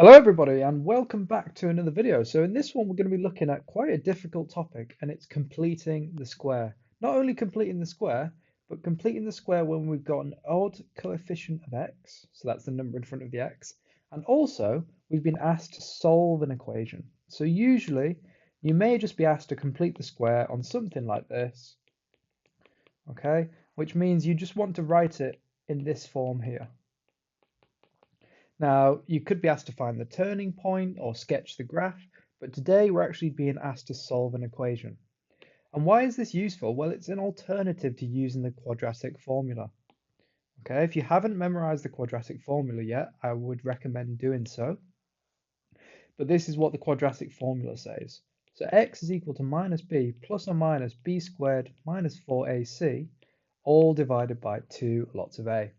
Hello everybody and welcome back to another video. So in this one we're going to be looking at quite a difficult topic, and it's completing the square. Not only completing the square, but completing the square when we've got an odd coefficient of x, so that's the number in front of the x, and also we've been asked to solve an equation. So usually you may just be asked to complete the square on something like this, okay, which means you just want to write it in this form here. Now, you could be asked to find the turning point or sketch the graph, but today we're actually being asked to solve an equation. And why is this useful? Well, it's an alternative to using the quadratic formula. Okay, if you haven't memorized the quadratic formula yet, I would recommend doing so. But this is what the quadratic formula says. So x is equal to minus b plus or minus b squared minus 4ac, all divided by 2 lots of a.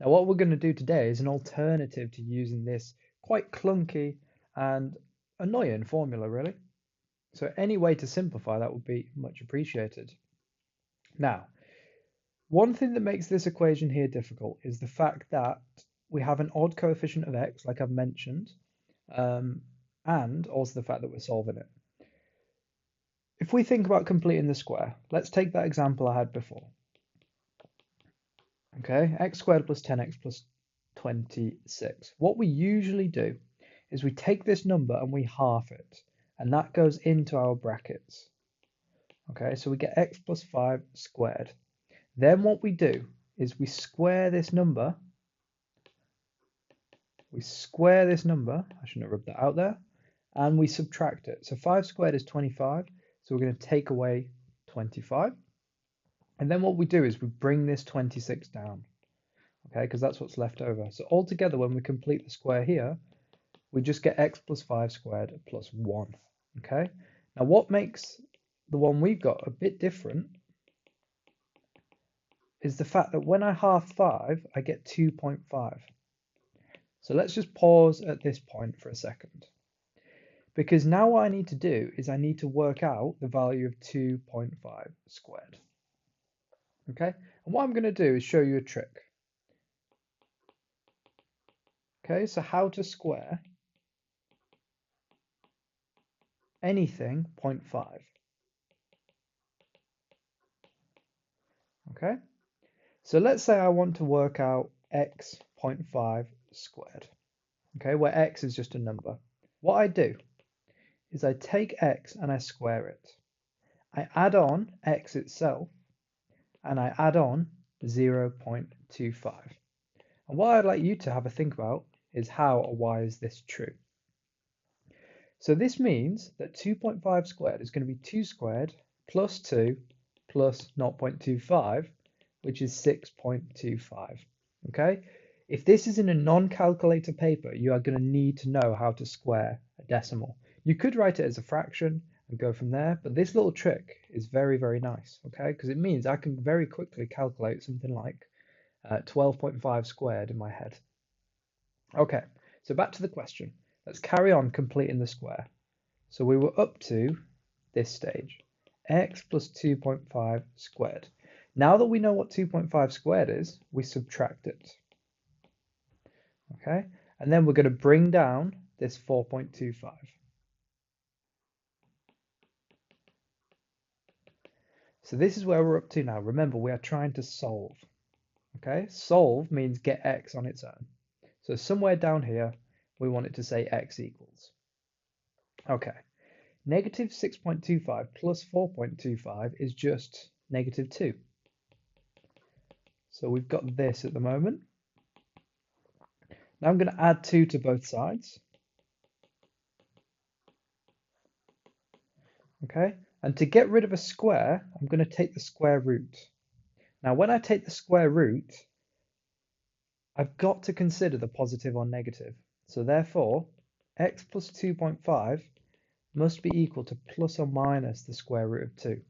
Now what we're going to do today is an alternative to using this quite clunky and annoying formula, really. So any way to simplify that would be much appreciated. Now, one thing that makes this equation here difficult is the fact that we have an odd coefficient of x, like I've mentioned, and also the fact that we're solving it. If we think about completing the square, let's take that example I had before. Okay, x squared plus 10x plus 26. What we usually do is we take this number and we half it, and that goes into our brackets. Okay, so we get x plus 5 squared. Then what we do is we square this number. I shouldn't have rubbed that out there, and we subtract it. So 5 squared is 25, so we're going to take away 25. And then what we do is we bring this 26 down, okay, because that's what's left over. So altogether, when we complete the square here, we just get x plus 5 squared plus 1, okay? Now what makes the one we've got a bit different is the fact that when I half 5, I get 2.5. So let's just pause at this point for a second, because now what I need to do is I need to work out the value of 2.5 squared. Okay, and what I'm going to do is show you a trick. Okay, so how to square anything 0.5. Okay, so let's say I want to work out x 0.5 squared. Okay, where x is just a number. What I do is I take x and I square it. I add on x itself and I add on 0.25. And what I'd like you to have a think about is how or why is this true? So this means that 2.5 squared is going to be 2 squared plus 2 plus 0.25, which is 6.25. Okay? If this is in a non-calculator paper, you are going to need to know how to square a decimal. You could write it as a fraction and go from there, but this little trick is very, very nice, okay? Because it means I can very quickly calculate something like 12.5 squared in my head. Okay, so back to the question. Let's carry on completing the square. So we were up to this stage, x plus 2.5 squared. Now that we know what 2.5 squared is, we subtract it. Okay, and then we're going to bring down this 4.25. So this is where we're up to now. Remember, we are trying to solve. Okay, solve means get x on its own. So somewhere down here, we want it to say x equals. Okay, negative 6.25 plus 4.25 is just negative 2. So we've got this at the moment. Now I'm going to add 2 to both sides. Okay, and to get rid of a square, I'm going to take the square root. Now when I take the square root, I've got to consider the positive or negative. So therefore, x plus 2.5 must be equal to plus or minus the square root of 2.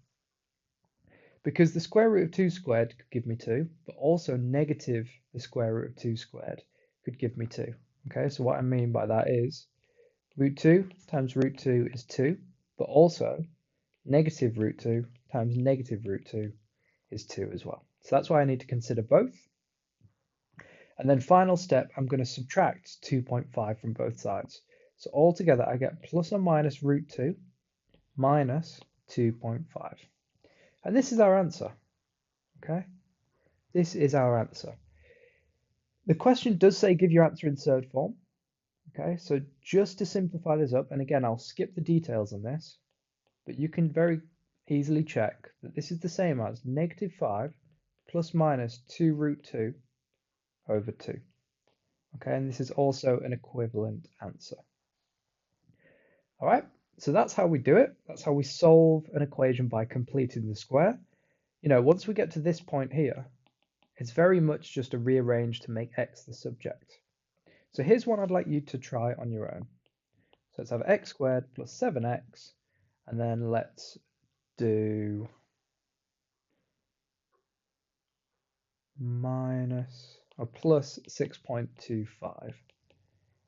Because the square root of 2 squared could give me 2, but also negative the square root of 2 squared could give me 2. Okay, so what I mean by that is root 2 times root 2 is 2, but also negative root 2 times negative root 2 is 2 as well. So that's why I need to consider both. And then final step, I'm going to subtract 2.5 from both sides. So altogether, I get plus or minus root 2 minus 2.5. And this is our answer, okay? This is our answer. The question does say give your answer in third form, okay? So just to simplify this up, and again, I'll skip the details on this, but you can very easily check that this is the same as negative 5 plus minus 2 root 2 over 2. Okay, and this is also an equivalent answer. All right, so that's how we do it. That's how we solve an equation by completing the square. You know, once we get to this point here, it's very much just a rearrange to make x the subject. So here's one I'd like you to try on your own. So let's have x squared plus 7x, and then let's do minus or plus 6.25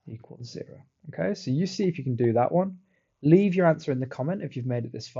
equals 0. Okay, so you see if you can do that one. Leave your answer in the comment if you've made it this far.